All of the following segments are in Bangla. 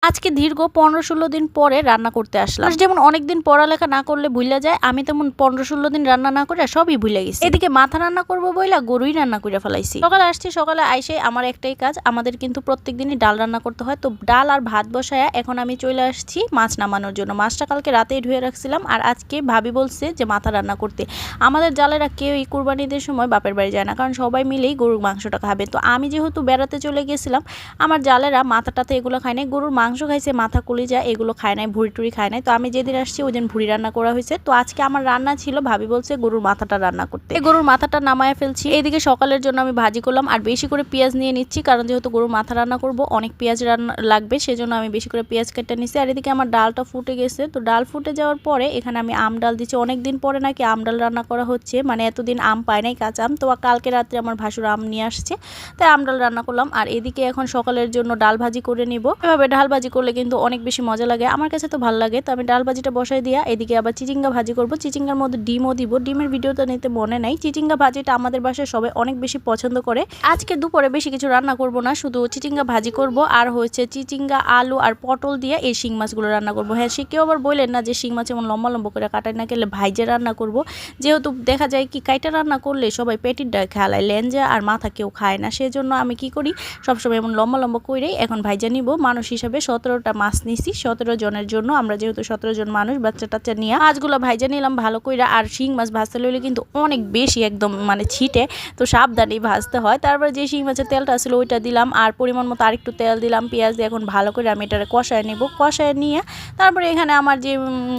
আজকে দীর্ঘ 15-16 দিন পরে রান্না করতে আসলাম। যেমন অনেকদিন পড়ালেখা না করলে ভুলে যায়, আমি তেমন 15-16 দিন রান্না না করে সবই ভুলে গেছি। এদিকে মাথা রান্না করবো বইলা গরুই রান্না করে ফেলাইছি। সকালে আসছি, সকালে আইসে আমার একটাই কাজ, আমাদের কিন্তু প্রত্যেকদিনই ডাল রান্না করতে হয়। তো ডাল আর ভাত বসায়া এখন আমি চলে আসছি মাছ নামানোর জন্য। মাছটা কালকে রাতেই ধুয়ে রাখছিলাম, আর আজকে ভাবি বলছে যে মাথা রান্না করতে। আমাদের জালেরা কেউ এই কুরবানিদের সময় বাপের বাড়ি যায় না, কারণ সবাই মিলেই গরুর মাংসটা খাবে। তো আমি যেহেতু বেড়াতে চলে গেছিলাম, আমার জালেরা মাথাটাতে এগুলো খায় নাই, গরুর মাংস খাইছে, মাথা কলিজা এগুলো খায় নাই, ভুড়ি টুড়ি খায় নাই। তো আমি যেদিন আসছি ওই দিন ভুড়ি রান্না করা হয়েছে। তো আজকে আমার রান্না ছিল, ভাবি বলছে গরুর মাথাটা রান্না করতে। এই গরুর মাথাটা নামায়া ফেলছি। এদিকে সকালের জন্য আমি ভাজি করলাম, আর বেশি করে পেঁয়াজ নিয়ে নিচ্ছি, কারণ যেহেতু গরুর মাথা রান্না করব অনেক পেঁয়াজ রান্না লাগবে, সেজন্য আমি বেশি করে পেঁয়াজ কেটে নিচ্ছি। আর এদিকে আমার ডালটা ফুটে গেছে। তো ডাল ফুটে যাওয়ার পরে এখানে আমি আম ডাল দিচ্ছি। অনেকদিন পরে নাকি আম ডাল রান্না করা হচ্ছে, মানে এতদিন আম পায় নাই, কাঁচা আম। তো কালকে রাত্রে আমার ভাসুর আম নিয়ে আসছে, তাই আম ডাল রান্না করলাম। আর এদিকে এখন সকালের জন্য ডাল ভাজি করে নিব। এভাবে ডাল ভাজি করলে কিন্তু অনেক বেশি মজা লাগে, আমার কাছে তো ভালো লাগে। তো আমি ডাল ভাজিটা বসাই দিয়া এদিকে আবার চিচিঙ্গা ভাজি করব। চিচিঙ্গার মধ্যে ডিমও দিব। ডিমের ভিডিওটা নিতে মনে নাই। চিচিঙ্গা ভাজিটা আমাদের বাসায় সবাই অনেক বেশি পছন্দ করে। আজকে দুপুরে বেশি কিছু রান্না করব না, শুধু চিচিঙ্গা ভাজি করব, আর হচ্ছে চিচিঙ্গা, আলু আর পটল দিয়ে এই শিং মাছগুলো রান্না করব। হ্যাঁ, সে কেউ আবার বললেন না যে শিং মাছ এমন লম্বা লম্বা করে কাটাই না, গেলে ভাইজে রান্না করব। যেহেতু দেখা যায় কি কাইটা রান্না করলে সবাই পেটির ডাল খেলায়, লেঞ্জা আর মাথা কেউ খায় না, সেজন্য আমি কি করি সবসময় এমন লম্বা লম্বা করেই এখন ভাইজা নিব। মানুষ হিসাবে 17টা মাছ নিছি, 17 জনের জন্য। আমরা যেহেতু 17 জন মানুষ, বাচ্চা টাচ্চা নিয়ে মাছগুলো ভাইজা নিলাম ভালো করে। আর শিং মাছ ভাজতে লইলে কিন্তু অনেক বেশি একদম মানে ছিটে, তো সাবধানেই ভাজতে হয়। তারপরে যে শিং মাছের তেলটা ছিল ওইটা দিলাম, আর পরিমাণ মতো আরেকটু তেল দিলাম, পেঁয়াজ দিয়ে এখন ভালো করে আমি এটা কষায় নেব। কষায় নিয়ে তারপরে এখানে আমার যে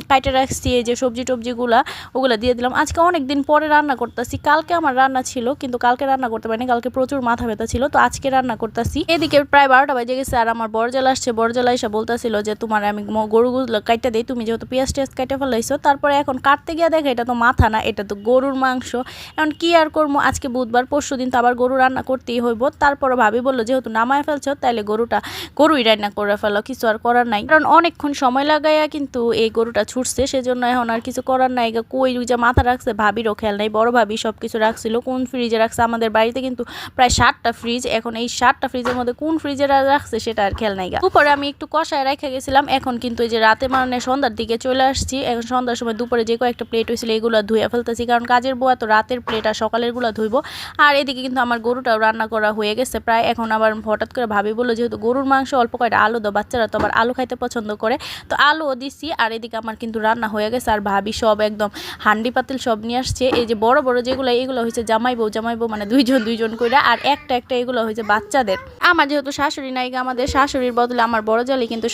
কাইটে রাখছি এই যে সবজি টবজিগুলা ওগুলো দিয়ে দিলাম। আজকে অনেক দিন পরে রান্না করতেছি। কালকে আমার রান্না ছিল, কিন্তু কালকে রান্না করতে পারিনি, কালকে প্রচুর মাথা ব্যথা ছিল। তো আজকে রান্না করতেছি। এদিকে প্রায় 12টা বাজে গেছে, আর আমার বড়জালা আসছে। বড়জালা এসে বলতেছিল যে তোমার আমি গরুগুলো কাইটা দিই, তুমি যেহেতু পেঁয়াজ টেয়াজ কাইটা ফেলাইছো। তারপরে এখন কাটতে গিয়ে দেখে এটা তো মাথা না, এটা তো গরুর মাংস। এখন কি আর করবো, আজকে বুধবার, পরশু দিন তো আবার গরু রান্না করতেই হইব। তারপরে ভাবি বললো যেহেতু নামায় ফেলছো তাইলে গরুই রান্না করে ফেলো, কিছু আর করার নাই। কারণ অনেকক্ষণ সময় লাগাইয়া কিন্তু এই গরুটা ছুটছে, সেজন্য এখন আর কিছু করার নাই। কই যে মাথা রাখছে ভাবিরও খেয়াল নাই, বড় ভাবি সব কিছু রাখছিল, কোন ফ্রিজে রাখছে। আমাদের বাড়িতে কিন্তু প্রায় 7টা ফ্রিজ, এখন এই 7টা ফ্রিজের মধ্যে কোন ফ্রিজে রাখছে সেটা আর খেয়াল নাই। দুপুরে আমি একটু কষায় রেখে গেছিলাম, এখন কিন্তু এই যে রাতে মানে সন্ধ্যার দিকে চলে আসছি। এখন সন্ধ্যার সময় দুপুরে যে কয়েকটা প্লেট হয়েছিল এগুলো ধুয়ে ফেলতেছি, কারণ কাজের বউ তো রাতের প্লেট আর সকালের গুলো ধুইব। আর এদিকে কিন্তু আমার গরুটাও রান্না করা হয়ে গেছে প্রায়। এখন আবার হঠাৎ করে ভাবি বললো যেহেতু গরুর মাংস অল্প কয়টা আলু দাও, বাচ্চারা তো আবার আলু খাইতে পছন্দ করে, তো আলুও দিচ্ছি। আর এদিকে আমার কিন্তু রান্না হয়ে গেছে, আর ভাবি সব একদম হান্ডি পাতিল সব নিয়ে আসছে। এই যে বড় বড় যেগুলো এগুলো হয়েছে জামাই বউ মানে দুইজন করে, আর একটা এগুলো হয়েছে বাচ্চাদের। আমার যেহেতু শাশুড়ি নাই, আমাদের শাশুড়ির বদলে আমার বড় জালি কিন্তু